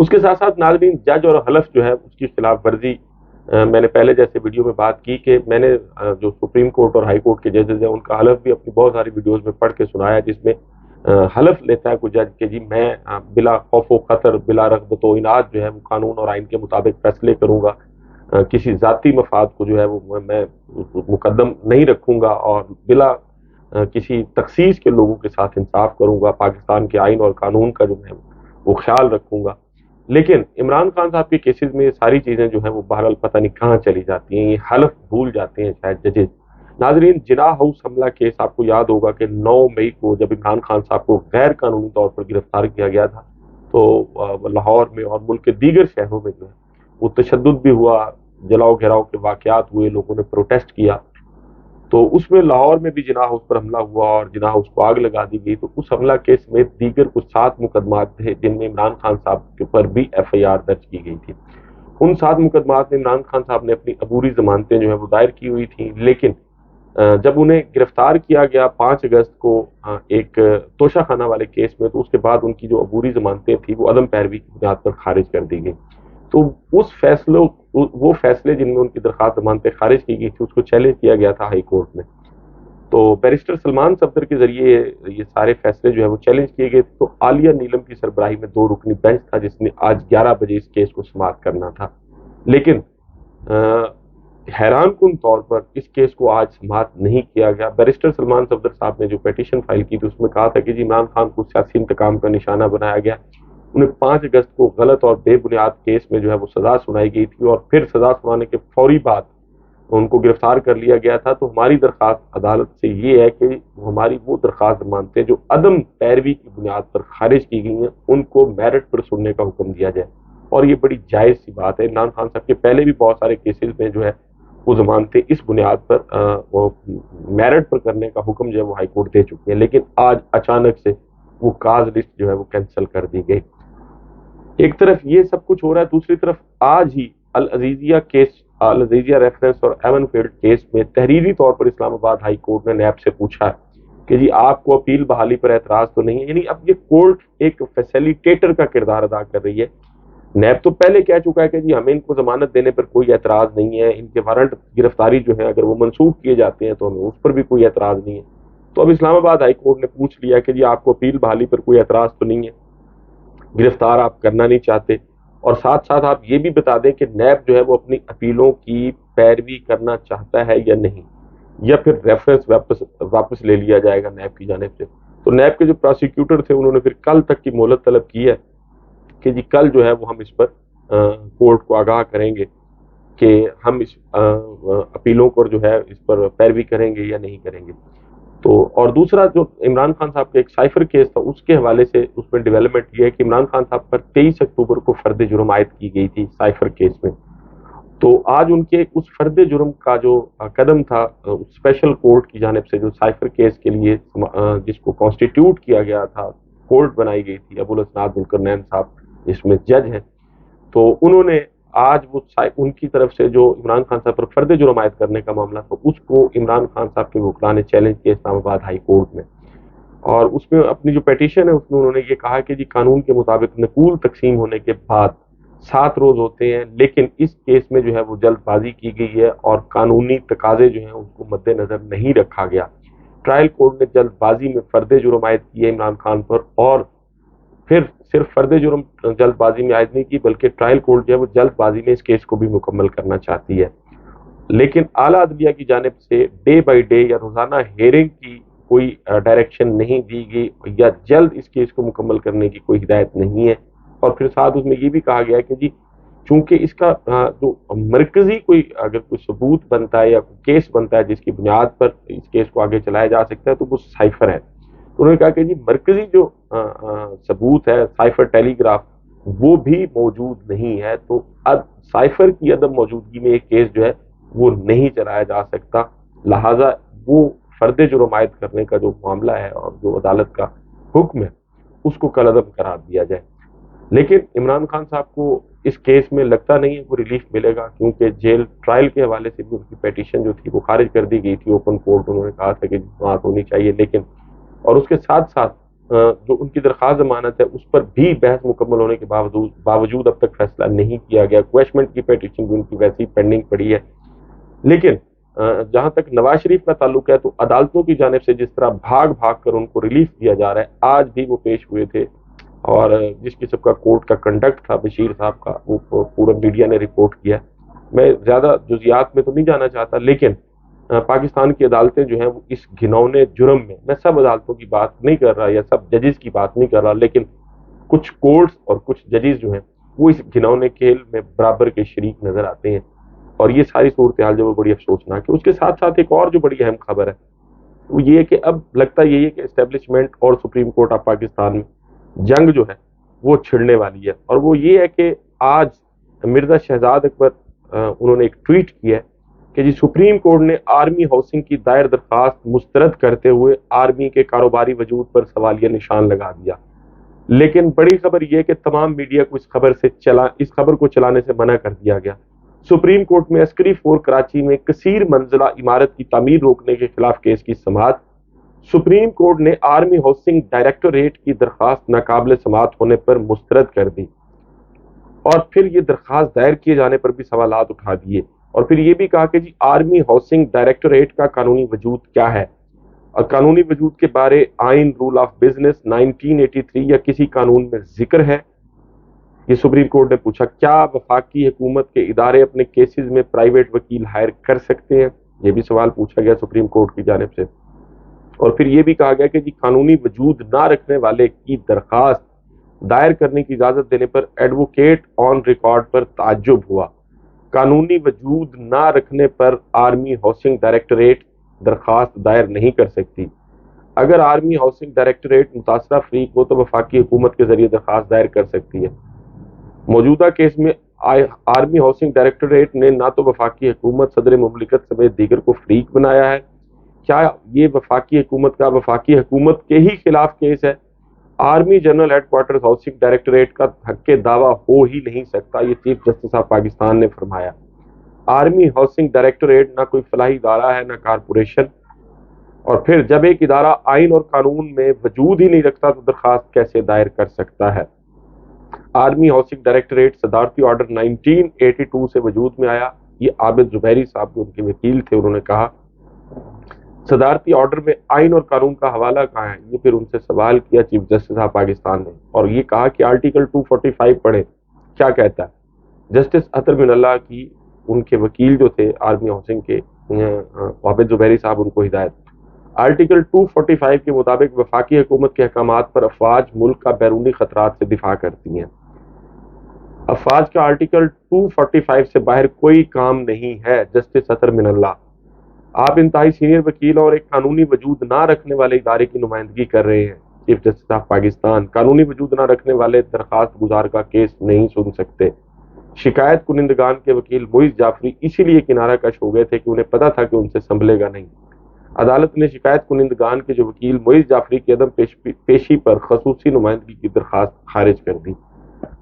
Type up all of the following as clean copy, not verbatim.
اس کے ساتھ ساتھ ناظرین جج اور حلف جو ہے اس کی خلاف ورزی، میں نے پہلے جیسے ویڈیو میں بات کی کہ میں نے جو سپریم کورٹ اور ہائی کورٹ کے ججز ہیں ان کا حلف بھی اپنی بہت ساری ویڈیوز میں پڑھ کے سنایا، جس میں حلف لیتا ہے کوئی جج کہ جی میں بلا خوف و خطر، بلا رغبت و عناد جو ہے وہ قانون اور آئین کے مطابق فیصلے کروں گا، کسی ذاتی مفاد کو جو ہے وہ میں مقدم نہیں رکھوں گا، اور بلا کسی تخصیص کے لوگوں کے ساتھ انصاف کروں گا، پاکستان کے آئین اور قانون کا جو ہے وہ خیال رکھوں گا۔ لیکن عمران خان صاحب کے کیسز میں یہ ساری چیزیں جو ہیں وہ بہرحال پتہ نہیں کہاں چلی جاتی ہیں، یہ حلف بھول جاتے ہیں شاید ججز۔ ناظرین جناح ہاؤس حملہ کیس آپ کو یاد ہوگا کہ 9 مئی کو جب عمران خان صاحب کو غیر قانونی طور پر گرفتار کیا گیا تھا تو لاہور میں اور ملک کے دیگر شہروں میں جو ہے وہ تشدد بھی ہوا، جلاؤ گھیراؤ کے واقعات ہوئے، لوگوں نے پروٹیسٹ کیا، تو اس میں لاہور میں بھی جناح ہاؤس پر حملہ ہوا اور جناح ہاؤس کو آگ لگا دی گئی۔ تو اس حملہ کیس میں دیگر کچھ 7 مقدمات تھے جن میں عمران خان صاحب کے پر بھی FIR درج کی گئی تھی۔ ان 7 مقدمات میں عمران خان صاحب نے اپنی عبوری ضمانتیں جو ہیں وہ دائر کی ہوئی تھیں، لیکن جب انہیں گرفتار کیا گیا 5 اگست کو ایک توشہ خانہ والے کیس میں، تو اس کے بعد ان کی جو عبوری ضمانتیں تھیں وہ عدم پیروی کی بنیاد پر خارج کر دی گئی۔ تو وہ فیصلے جن میں ان کی درخواست ضمانتیں خارج کی گئی تھی اس کو چیلنج کیا گیا تھا ہائی کورٹ میں۔ تو بیرسٹر سلمان صفدر کے ذریعے یہ سارے فیصلے جو ہے وہ چیلنج کیے گئے۔ تو عالیہ نیلم کی سربراہی میں 2 رکنی بینچ تھا جس نے آج 11 بجے اس کیس کو سماعت کرنا تھا، لیکن حیران کن طور پر اس کیس کو آج سماعت نہیں کیا گیا۔ بیرسٹر سلمان صفدر صاحب نے جو پیٹیشن فائل کی تھی اس میں کہا تھا کہ جی عمران خان کو سیاسی انتقام کا نشانہ بنایا گیا، انہیں 5 اگست کو غلط اور بے بنیاد کیس میں جو ہے وہ سزا سنائی گئی تھی، اور پھر سزا سنانے کے فوری بعد ان کو گرفتار کر لیا گیا تھا۔ تو ہماری درخواست عدالت سے یہ ہے کہ ہماری وہ درخواست مانتے ہیں جو عدم پیروی کی بنیاد پر خارج کی گئی ہیں ان کو میرٹ پر سننے کا حکم دیا جائے، اور یہ بڑی جائز سی بات ہے۔ عمران خان صاحب کے پہلے بھی بہت سارے کیسز میں جو ہے وہ ضمانتیں اس بنیاد پر وہ میرٹ پر کرنے کا حکم جو ہے وہ ہائی کورٹ دے چکی ہے، لیکن آج اچانک سے وہ کاز لسٹ جو ہے وہ کینسل کر دی گئی۔ ایک طرف یہ سب کچھ ہو رہا ہے، دوسری طرف آج ہی العزیزیہ کیس، العزیزیہ ریفرنس اور ایون فیلڈ کیس میں تحریری طور پر اسلام آباد ہائی کورٹ نے نیب سے پوچھا ہے کہ جی آپ کو اپیل بحالی پر اعتراض تو نہیں ہے، یعنی اب یہ کورٹ ایک فیسیلیٹیٹر کا کردار ادا کر رہی ہے۔ نیب تو پہلے کہہ چکا ہے کہ جی ہمیں ان کو ضمانت دینے پر کوئی اعتراض نہیں ہے، ان کے وارنٹ گرفتاری جو ہے اگر وہ منسوخ کیے جاتے ہیں تو ہمیں اس پر بھی کوئی اعتراض نہیں ہے۔ تو اب اسلام آباد ہائی کورٹ نے پوچھ لیا کہ جی آپ کو اپیل بحالی پر کوئی اعتراض تو نہیں ہے، گرفتار آپ کرنا نہیں چاہتے، اور ساتھ ساتھ آپ یہ بھی بتا دیں کہ نیب جو ہے وہ اپنی اپیلوں کی پیروی کرنا چاہتا ہے یا نہیں، یا پھر ریفرنس واپس لے لیا جائے گا نیب کی جانب سے۔ تو نیب کے جو پروسیکیوٹر تھے انہوں نے پھر کل تک کی مہلت طلب کی ہے کہ جی کل جو ہے وہ ہم اس پر کورٹ کو آگاہ کریں گے کہ ہم اس اپیلوں پر جو ہے اس پر پیروی کریں گے یا نہیں کریں گے۔ تو اور دوسرا جو عمران خان صاحب کا ایک سائفر کیس تھا اس کے حوالے سے اس میں ڈیولپمنٹ یہ ہے کہ عمران خان صاحب پر 23 اکتوبر کو فرد جرم عائد کی گئی تھی سائفر کیس میں۔ تو آج ان کے اس فرد جرم کا جو قدم تھا اسپیشل کورٹ کی جانب سے جو سائفر کیس کے لیے جس کو کانسٹیٹیوٹ کیا گیا تھا، کورٹ بنائی گئی تھی، ابوالاسناد ذوالقرنین صاحب جس میں جج ہیں، تو انہوں نے آج وہ ان کی طرف سے جو عمران خان صاحب پر فرد جرم عائد کرنے کا معاملہ تھا اس کو عمران خان صاحب کے وکلاء نے چیلنج کیا اسلام آباد ہائی کورٹ میں، اور اس میں اپنی جو پیٹیشن ہے اس میں انہوں نے یہ کہا کہ جی قانون کے مطابق نقول تقسیم ہونے کے بعد 7 روز ہوتے ہیں، لیکن اس کیس میں جو ہے وہ جلد بازی کی گئی ہے اور قانونی تقاضے جو ہیں اس کو مد نظر نہیں رکھا گیا۔ ٹرائل کورٹ نے جلد بازی میں فرد جرم عائد کیے عمران خان پر، اور پھر صرف فرد جرم جلد بازی میں عائد نہیں کی بلکہ ٹرائل کورٹ جو ہے وہ جلد بازی میں اس کیس کو بھی مکمل کرنا چاہتی ہے، لیکن اعلیٰ عدلیہ کی جانب سے ڈے بائی ڈے یا روزانہ ہیئرنگ کی کوئی ڈائریکشن نہیں دی گئی یا جلد اس کیس کو مکمل کرنے کی کوئی ہدایت نہیں ہے۔ اور پھر ساتھ اس میں یہ بھی کہا گیا ہے کہ جی چونکہ اس کا جو مرکزی کوئی اگر کوئی ثبوت بنتا ہے یا کوئی کیس بنتا ہے جس کی بنیاد پر اس کیس کو آگے چلایا جا سکتا ہے تو وہ سائفر ہے۔ تو انہوں نے کہا کہ جی مرکزی جو ثبوت ہے سائفر ٹیلی گراف وہ بھی موجود نہیں ہے، تو اب سائفر کی عدم موجودگی میں ایک کیس جو ہے وہ نہیں چلایا جا سکتا، لہٰذا وہ فرد جرم عائد کرنے کا جو معاملہ ہے اور جو عدالت کا حکم ہے اس کو کالعدم قرار دیا جائے۔ لیکن عمران خان صاحب کو اس کیس میں لگتا نہیں ہے وہ ریلیف ملے گا، کیونکہ جیل ٹرائل کے حوالے سے بھی ان کی پیٹیشن جو تھی وہ خارج کر دی گئی تھی اوپن کورٹ، انہوں نے کہا تھا کہ سماعت ہونی چاہیے، لیکن اور اس کے ساتھ ساتھ جو ان کی درخواست ضمانت ہے اس پر بھی بحث مکمل ہونے کے باوجود اب تک فیصلہ نہیں کیا گیا. کویشمنٹ کی پیٹیشن بھی ان کی ویسی پینڈنگ پڑی ہے. لیکن جہاں تک نواز شریف کا تعلق ہے تو عدالتوں کی جانب سے جس طرح بھاگ بھاگ کر ان کو ریلیف دیا جا رہا ہے, آج بھی وہ پیش ہوئے تھے, اور جس قسم کا کورٹ کا کنڈکٹ تھا بشیر صاحب کا وہ پورا میڈیا نے رپورٹ کیا. میں زیادہ جزیات میں تو نہیں جانا چاہتا, لیکن پاکستان کی عدالتیں جو ہیں وہ اس گھنونے جرم میں, میں سب عدالتوں کی بات نہیں کر رہا یا سب ججز کی بات نہیں کر رہا, لیکن کچھ کورٹس اور کچھ ججز جو ہیں وہ اس گھنونے کھیل میں برابر کے شریک نظر آتے ہیں. اور یہ ساری صورتحال جو وہ بڑی افسوسناک ہے. اس کے ساتھ ساتھ ایک اور جو بڑی اہم خبر ہے وہ یہ ہے کہ اب لگتا یہی ہے کہ اسٹیبلشمنٹ اور سپریم کورٹ آف پاکستان میں جنگ جو ہے وہ چھڑنے والی ہے. اور وہ یہ ہے کہ آج مرزا شہزاد اکبر انہوں نے ایک ٹویٹ کیا ہے کہ جی سپریم کورٹ نے آرمی ہاؤسنگ کی دائر درخواست مسترد کرتے ہوئے آرمی کے کاروباری وجود پر سوالیہ نشان لگا دیا. لیکن بڑی خبر یہ کہ تمام میڈیا کو اس خبر کو چلانے سے منع کر دیا گیا. سپریم کورٹ میں عسکری فورس کراچی میں کثیر منزلہ عمارت کی تعمیر روکنے کے خلاف کیس کی سماعت. سپریم کورٹ نے آرمی ہاؤسنگ ڈائریکٹوریٹ کی درخواست ناقابل سماعت ہونے پر مسترد کر دی, اور پھر یہ درخواست دائر کیے جانے پر بھی سوالات اٹھا دیے, اور پھر یہ بھی کہا کہ جی آرمی ہاؤسنگ ڈائریکٹوریٹ کا قانونی وجود کیا ہے, اور قانونی وجود کے بارے آئین رول آف بزنس 1983 یا کسی قانون میں ذکر ہے. یہ سپریم کورٹ نے پوچھا. کیا وفاقی حکومت کے ادارے اپنے کیسز میں پرائیویٹ وکیل ہائر کر سکتے ہیں, یہ بھی سوال پوچھا گیا سپریم کورٹ کی جانب سے. اور پھر یہ بھی کہا گیا کہ جی قانونی وجود نہ رکھنے والے کی درخواست دائر کرنے کی اجازت دینے پر ایڈوکیٹ آن ریکارڈ پر تعجب ہوا. قانونی وجود نہ رکھنے پر آرمی ہاؤسنگ ڈائریکٹوریٹ درخواست دائر نہیں کر سکتی. اگر آرمی ہاؤسنگ ڈائریکٹوریٹ متاثرہ فریق ہو تو وفاقی حکومت کے ذریعے درخواست دائر کر سکتی ہے. موجودہ کیس میں آرمی ہاؤسنگ ڈائریکٹوریٹ نے نہ تو وفاقی حکومت صدر مملکت سمیت دیگر کو فریق بنایا ہے. کیا یہ وفاقی حکومت کے ہی خلاف کیس ہے؟ Army general headquarters housing directorate کا حق کے دعویٰ ہو ہی نہیں سکتا, یہ چیف جسٹس آف پاکستان نے فرمایا. آرمی ہاؤسنگ ڈائریکٹوریٹ نہ کوئی فلاحی ادارہ ہے نہ کارپوریشن, اور پھر جب ایک ادارہ آئین اور قانون میں وجود ہی نہیں رکھتا تو درخواست کیسے دائر کر سکتا ہے؟ آرمی ہاؤسنگ ڈائریکٹوریٹ صدارتی آرڈر 1982 سے وجود میں آیا. یہ عابد زبیری صاحب جو ان کے وکیل تھے انہوں نے کہا صدارتی آرڈر میں آئین اور قانون کا حوالہ کہاں ہے. یہ پھر ان سے سوال کیا چیف جسٹس آف پاکستان نے, اور یہ کہا کہ آرٹیکل 245 پڑھیں کیا کہتا ہے. جسٹس اطہر من اللہ کی ان کے وکیل جو تھے آرمی ہاؤسنگ کے عابد زبیری صاحب ان کو ہدایت. آرٹیکل 245 کے مطابق وفاقی حکومت کے احکامات پر افواج ملک کا بیرونی خطرات سے دفاع کرتی ہیں. افواج کا آرٹیکل 245 سے باہر کوئی کام نہیں ہے. جسٹس اطہر من اللہ, آپ انتہائی سینئر وکیل اور ایک قانونی وجود نہ رکھنے والے ادارے کی نمائندگی کر رہے ہیں. چیف جسٹس آف پاکستان, قانونی وجود نہ رکھنے والے درخواست گزار کا کیس نہیں سن سکتے. شکایت کنندگان کے وکیل معیز جعفری اسی لیے کنارہ کش ہو گئے تھے کہ انہیں پتا تھا کہ ان سے سنبھلے گا نہیں. عدالت نے شکایت کنندگان کے جو وکیل معیز جعفری کی عدم پیشی پر خصوصی نمائندگی کی درخواست خارج کر دی.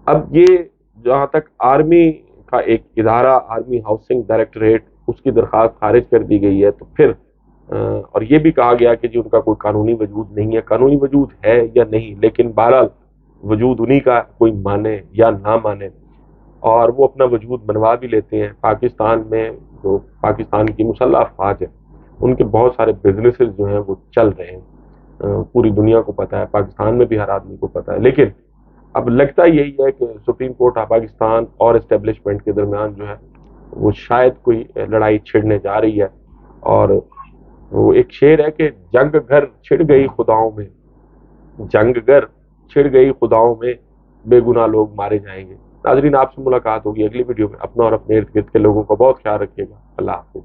اب یہ جہاں تک آرمی کا ایک ادارہ آرمی ہاؤسنگ ڈائریکٹوریٹ اس کی درخواست خارج کر دی گئی ہے, تو پھر اور یہ بھی کہا گیا کہ جی ان کا کوئی قانونی وجود نہیں ہے. قانونی وجود ہے یا نہیں, لیکن بہرحال وجود انہی کا کوئی مانے یا نہ مانے, اور وہ اپنا وجود بنوا بھی لیتے ہیں. پاکستان میں جو پاکستان کی مسلح افواج ہے ان کے بہت سارے بزنسز جو ہیں وہ چل رہے ہیں, پوری دنیا کو پتہ ہے, پاکستان میں بھی ہر آدمی کو پتہ ہے. لیکن اب لگتا یہی ہے کہ سپریم کورٹ آف پاکستان اور اسٹیبلشمنٹ کے درمیان جو ہے وہ شاید کوئی لڑائی چھڑنے جا رہی ہے. اور وہ ایک شعر ہے کہ جنگ گھر چھڑ گئی خداؤں میں, جنگ گھر چھڑ گئی خداؤں میں, بے گناہ لوگ مارے جائیں گے. ناظرین, آپ سے ملاقات ہوگی اگلی ویڈیو میں. اپنا اور اپنے ارد گرد کے لوگوں کا بہت خیال رکھیے گا. اللہ حافظ.